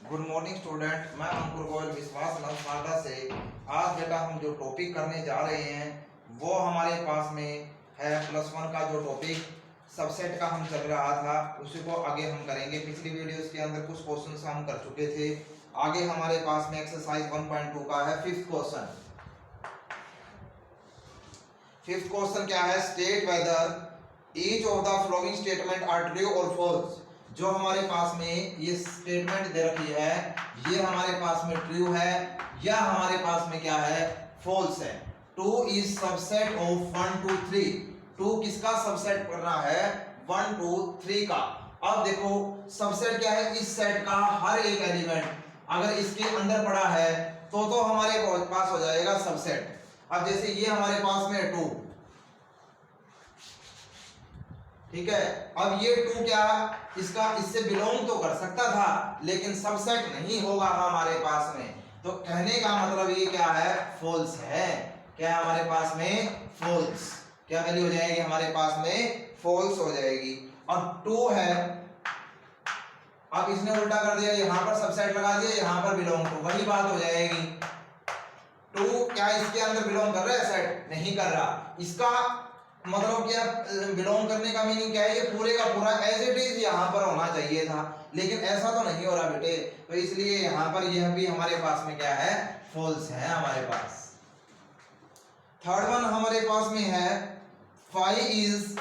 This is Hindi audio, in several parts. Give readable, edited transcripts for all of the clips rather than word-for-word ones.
गुड मॉर्निंग स्टूडेंट, मैं अंकुर गोयल विश्वास नौसादा से। आज बेटा हम जो टॉपिक करने जा रहे हैं वो हमारे पास में है +1 का जो टॉपिक सबसेट का हम चल रहा था उसी को आगे हम करेंगे। पिछली वीडियोस के अंदर कुछ क्वेश्चन हम कर चुके थे। आगे हमारे पास में एक्सरसाइज 1.2 का है फिफ्थ क्वेश्चन। फिफ्थ क्वेश्चन क्या है? State whether each of the following statement are true और फॉल्स। जो हमारे पास में ये स्टेटमेंट दे रखी है ये हमारे पास में ट्रू है या हमारे पास में क्या है? फॉल्स है। 2 इज सबसेट ऑफ 1 2 3। 2 किसका सबसेट करना है? 1 2 3 का। अब देखो सबसेट क्या है? इस सेट का हर एक एलिमेंट अगर इसके अंदर पड़ा है तो हमारे पास हो जाएगा सबसेट। अब जैसे ये हमारे पास में 2, ठीक है। अब ये 2 क्या इसका इससे बिलोंग तो कर सकता था लेकिन सबसेट नहीं होगा हमारे पास में। तो कहने का मतलब ये क्या है? फॉल्स है। क्या है हमारे पास में? फॉल्स। क्या वैल्यू हो जाएगी हमारे पास में? फॉल्स हो जाएगी। अब 2 है, अब इसने उल्टा कर दिया, यहां पर सबसेट लगा दिया, यहां पर बिलोंग टू, वही बात हो जाएगी। 2 क्या इसके अंदर बिलोंग कर रहा है? सेट नहीं कर रहा। इसका मतलब क्या बिलोंग करने का मीनिंग क्या है? ये पूरे का पूरा एज इट इज यहाँ पर होना चाहिए था लेकिन ऐसा तो नहीं हो रहा बेटे, तो इसलिए यहाँ पर यह भी हमारे पास में क्या है? फॉल्स है हमारे पास। थर्ड वन हमारे पास में है 5 इज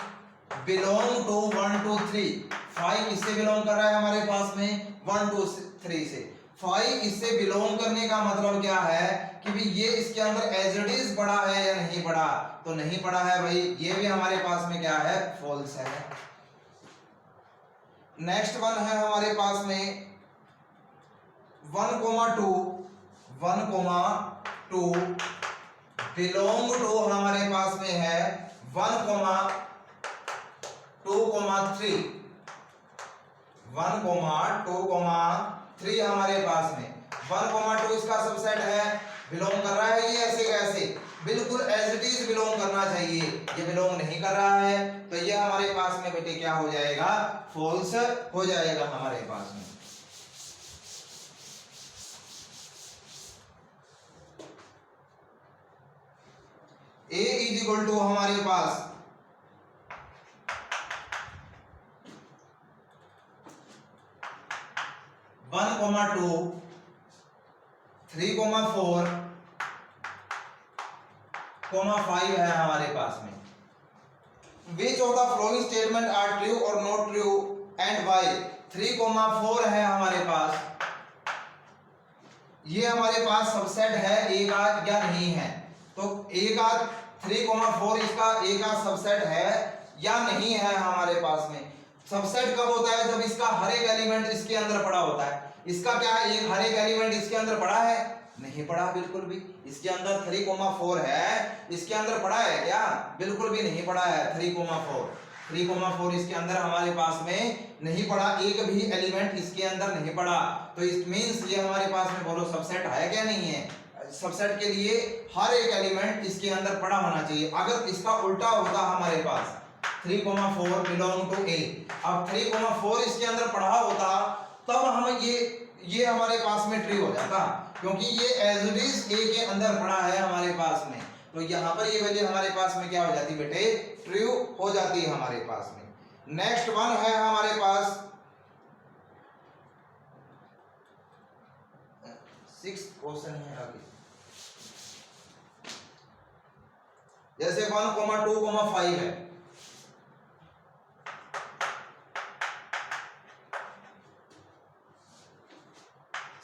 बिलोंग टू 1 2 3। 5 किससे बिलोंग कर रहा है हमारे पास में? 1 2 3 से। 5 इससे बिलोंग करने का मतलब क्या है कि भी ये इसके अंदर एज इट इज पड़ा है या नहीं पड़ा? तो नहीं पड़ा है भाई, ये भी हमारे पास में क्या है? फॉल्स है। नेक्स्ट वन है हमारे पास में 1 2 बिलोंग टू हमारे पास में है 1 2 3। 1 2 3 हमारे पास में 1 2 इसका सबसेट है। बिलोंग कर रहा है ये ऐसे कैसे? बिल्कुल एज इट इज बिलोंग करना चाहिए, ये बिलोंग नहीं कर रहा है तो ये हमारे पास में बेटे क्या हो जाएगा? फॉल्स हो जाएगा हमारे पास में। A इज इक्वल टू हमारे पास 1 2 3 4 5 है हमारे पास में। Which of the following statement are true or not true and why? 3 4 है हमारे पास, ये हमारे पास सबसेट है एक आध या नहीं है? तो एक आध 3 4 इसका एक आध सबसेट है या नहीं है हमारे पास में? सबसेट कब होता है? जब इसका हर एक एलिमेंट इसके अंदर पड़ा होता है। इसका क्या है? एक हर एक एलिमेंट इसके अंदर पड़ा है? नहीं पड़ा बिल्कुल भी। इसके अंदर 3 4 है, इसके अंदर पड़ा है क्या? बिल्कुल भी नहीं पड़ा है। 3 4 इसके अंदर हमारे पास में नहीं पड़ा, एक भी एलिमेंट इसके अंदर नहीं पड़ा। तो इट मींस ये हमारे पास में बोलो सबसेट है क्या नहीं है? सबसेट के लिए हर एक एलिमेंट इसके अंदर पड़ा होना चाहिए। अगर इसका उल्टा होता हमारे पास 3 4 बिलोंग टू ए, अब 3 4 इसके अंदर पढ़ा होता तब हम ये हमारे पास में ट्रू हो जाता क्योंकि ये एज इट इज ए के अंदर पड़ा है हमारे पास में। तो यहाँ पर ये वैल्यू हमारे पास में क्या हो जाती बेटे? ट्रू हो जाती है हमारे पास में। नेक्स्ट वन है हमारे पास 6 क्वेश्चन है अभी। जैसे 1 2 5 है,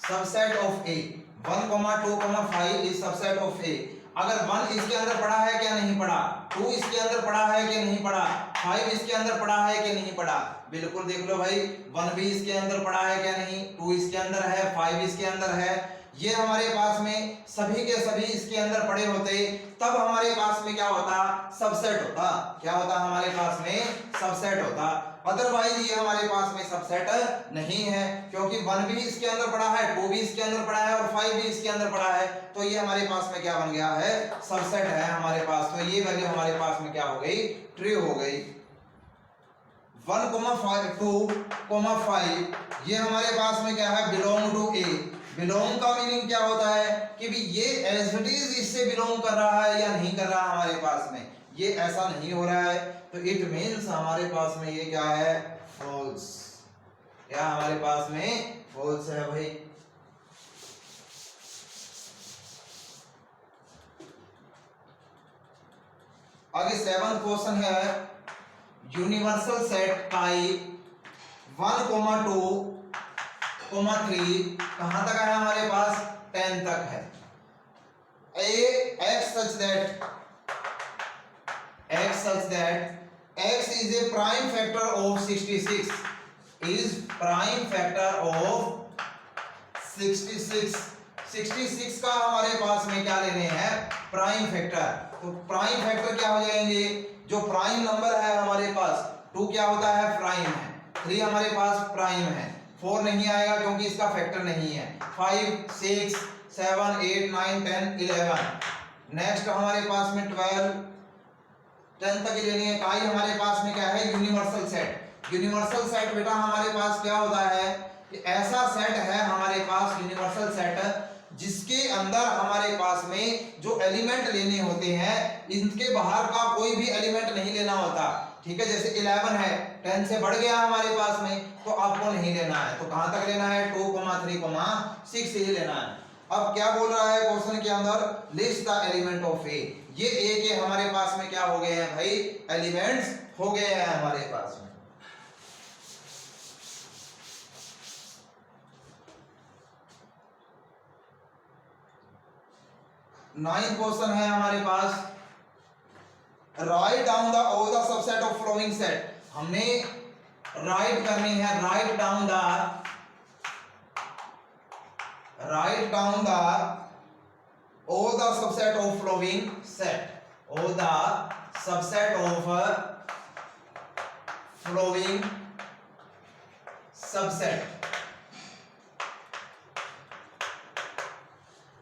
subset of A. 1 2 5 is subset of A. अगर 1 इसके अंदर पड़ा है क्या नहीं पड़ा? 2 इसके अंदर पड़ा है कि नहीं पड़ा? 5 इसके अंदर पड़ा है कि नहीं पड़ा? बिल्कुल देख लो भाई, 1 भी इसके अंदर पड़ा है क्या नहीं? 2 इसके अंदर है, 5 इसके अंदर है। ये हमारे पास में सभी के सभी इसके अंदर पड़े होते तब हमारे पास में क्या होता? सबसेट होता। क्या होता हमारे पास में? सबसेट होता। अदरवाइज ये हमारे पास में सबसेट नहीं है क्योंकि 1 भी इसके अंदर पड़ा है, 2 भी इसके अंदर पड़ा है और 5 भी इसके अंदर पड़ा है। तो ये हमारे पास में क्या बन गया है? सबसेट है हमारे पास। तो ये वैल्यू हमारे पास में क्या हो गई? ट्रू हो गई। 1,2,5 ये हमारे पास में क्या है, बिलोंग टू ए। बिलोंग का मीनिंग क्या होता है कि भी ये एज इट इज इससे बिलोंग कर रहा है या नहीं कर रहा हमारे पास में, ये ऐसा नहीं हो रहा है, तो इट मीन्स हमारे पास में ये क्या है, फॉल्स। क्या हमारे पास में फॉल्स है भाई। आगे 7th क्वेश्चन है, यूनिवर्सल सेट टाइप 1,2,3 कहां तक है हमारे पास, 10 तक है। x such that x is a prime factor of 66 is prime factor of 66 का हमारे पास में क्या लेने हैं, प्राइम फैक्टर। तो प्राइम फैक्टर क्या हो जाएंगे, जो प्राइम नंबर है हमारे पास, 2 क्या होता है, प्राइम है, 3 हमारे पास प्राइम है, 4 नहीं आएगा क्योंकि इसका फैक्टर नहीं है, 5, 6, 7, 8, 9, 10, 11। नेक्स्ट हमारे पास में 12, 10 तक ही लेनी है। आई हमारे पास में क्या है, यूनिवर्सल सेट। यूनिवर्सल सेट बेटा हमारे पास क्या होता है कि ऐसा सेट है हमारे पास, यूनिवर्सल सेट जिसके अंदर हमारे पास में जो एलिमेंट लेने होते हैं, इनके बाहर का कोई भी एलिमेंट नहीं लेना होता। ठीक है, जैसे 11 है, 10 से बढ़ गया हमारे पास में, तो आपको नहीं लेना है। तो कहां तक लेना है, 2,3,6 ही लेना है। अब क्या बोल रहा है क्वेश्चन के अंदर, लिस्ट द एलिमेंट ऑफ ए। ये ए के हमारे पास में क्या हो गए हैं भाई, एलिमेंट्स हो गए हैं हमारे पास में। नाइन्थ क्वेश्चन है हमारे पास, write down the all the subset of following set. हमने राइट करनी है, write down the all the subset of flowing set, all the subset of flowing subset,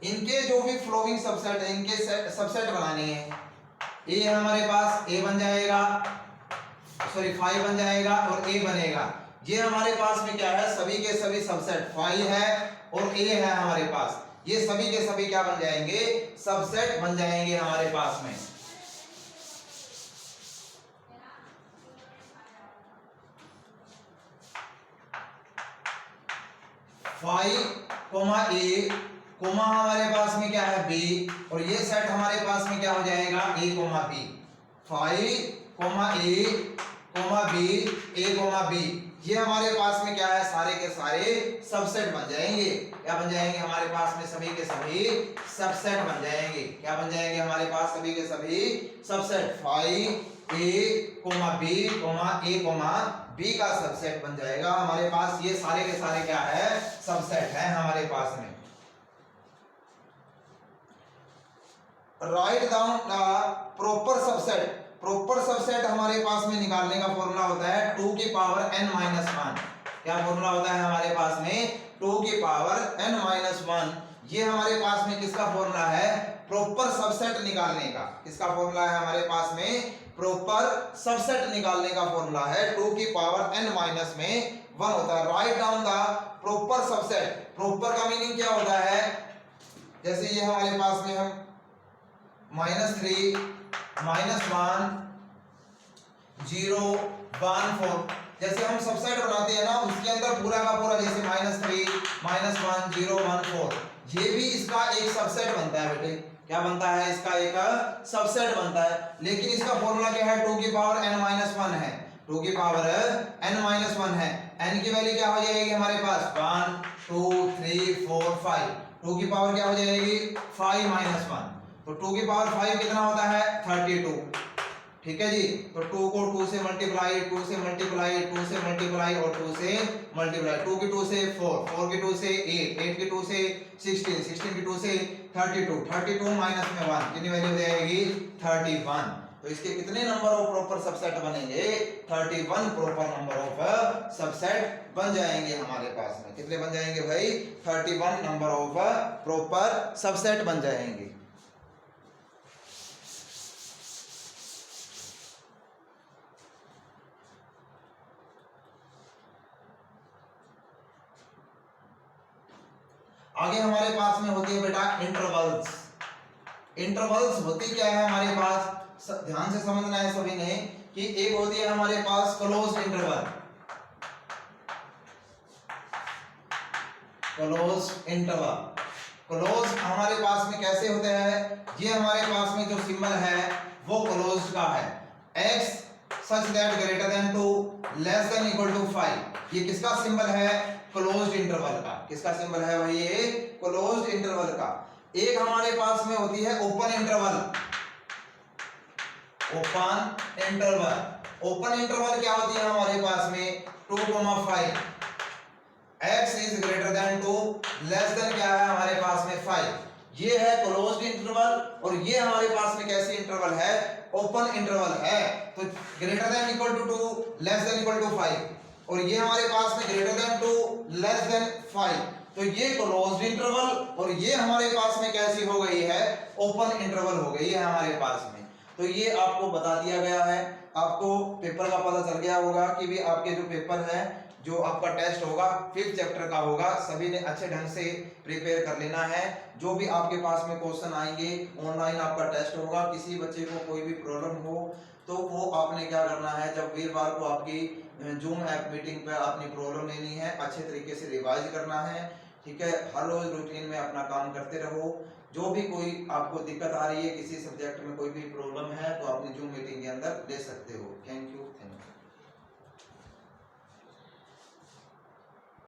इनके जो भी फ्लोइंग सबसेट है, इनके सबसेट बनाने हैं। ए हमारे पास ए बन जाएगा, सॉरी 5 बन जाएगा और ए बनेगा। ये हमारे पास में क्या है, सभी के सभी सबसेट 5 है और ए है हमारे पास, ये सभी के सभी क्या बन जाएंगे, सबसेट बन जाएंगे हमारे पास में। फाइव कोमा ए कोमा हमारे पास में क्या है, बी, और ये सेट हमारे पास में क्या हो जाएगा, ए कोमा बी। 5 कोमा ए कोमा बी, ए कोमा बी, ये हमारे पास में क्या है, सारे के सारे सबसेट बन जाएंगे। क्या बन जाएंगे हमारे पास में, सभी के सभी सबसेट बन जाएंगे। क्या बन जाएंगे हमारे पास, सभी के सभी सबसेट। 5 ए कोमा बी कोमा ए कोमा बी का सबसेट बन जाएगा हमारे पास। ये सारे के सारे क्या है, सबसेट है हमारे पास में। Right down the proper subset. Proper subset हमारे पास में निकालने का फॉर्मूला होता है 2 की पावर n-1। क्या फॉर्मूला होता है हमारे पास में, 2 की पावर n-1। ये हमारे पास में किसका फॉर्मूला है, प्रॉपर सबसेट निकालने का। किसका फॉर्मूला है हमारे पास में, प्रॉपर सबसेट निकालने का फॉर्मूला है 2 की पावर n-1 होता है। Write down the proper subset. Proper का मीनिंग क्या होता है, जैसे ये हमारे पास में हम -3 -1 0 1 4 जैसे हम सबसेट बनाते हैं ना, उसके अंदर पूरा का पूरा, जैसे -3 -1 0 1 4, ये भी इसका एक सबसेट बनता है बेटे। क्या बनता है, इसका एक सबसेट बनता है। लेकिन इसका फॉर्मूला क्या है, 2 की पावर n-1 है। 2 की पावर n-1 है। n की वैल्यू क्या हो जाएगी हमारे पास, 1 2 3 4 5। 2 की पावर क्या हो जाएगी, 5 -1। तो 2 की पावर 5 कितना होता है, 32। ठीक है जी। तो 2 को 2 से मल्टीप्लाई, 2 से मल्टीप्लाई, 2 से मल्टीप्लाई और 2 से मल्टीप्लाई। 2 की 2 से 4, 4 की 2 से 8, 8 की 2 से 16, 16 की 2 से 32, 32 माइनस में 1 कितनी वैल्यू हो जाएगी, 31। तो इसके कितने नंबर ऑफ प्रॉपर सबसेट बनेंगे, 31 प्रॉपर नंबर ऑफ सबसेट बन जाएंगे हमारे पास में। कितने बन जाएंगे भाई, 31 नंबर ऑफ प्रॉपर सबसेट बन जाएंगे। आगे हमारे पास में होती है बेटा इंटरवल्स। इंटरवल्स होती क्या है हमारे पास, ध्यान से समझना है सभी ने कि एक होती है हमारे पास close interval, close interval. Close हमारे पास में कैसे होते हैं, ये हमारे पास में जो सिंबल है वो क्लोज का है, x such that greater than 2 less than equal to 5। ये किसका सिंबल है, क्लोज्ड इंटरवल का। किसका सिंबल है भाई, ये क्लोज्ड इंटरवल का। एक हमारे पास में होती है open interval, open interval. Open interval क्या होती है हमारे पास में 2,5, x is greater than 2 less then क्या है हमारे पास में 5। ये है क्लोज्ड इंटरवल और ये हमारे पास में कैसी इंटरवल है, ओपन इंटरवल है। तो greater than equal to 2 less than equal to 5 और ये हमारे पास में ग्रेटर देन 2 लेस देन 5। तो ये क्लोज्ड इंटरवल और ये हमारे पास में कैसी हो गई है, ओपन इंटरवल हो गई है हमारे पास में। तो ये आपको बता दिया गया है। आपको पेपर का पता चल गया होगा कि भी आपके जो पेपर है, जो आपका टेस्ट होगा 5th चैप्टर का होगा, सभी ने अच्छे ढंग से प्रिपेयर कर लेना है। जो भी आपके पास में क्वेश्चन आएंगे, ऑनलाइन आपका टेस्ट होगा। किसी बच्चे को कोई भी प्रॉब्लम हो तो वो आपने क्या करना है, जब वीरवार को आपकी जूम ऐप मीटिंग पे अपनी प्रॉब्लम लेनी है, अच्छे तरीके से रिवाइज करना है, ठीक है। हर रोज रूटीन में अपना काम करते रहो। जो भी कोई आपको दिक्कत आ रही है, किसी सब्जेक्ट में कोई भी प्रॉब्लम है, तो अपनी जूम मीटिंग के अंदर ले सकते हो। Thank you.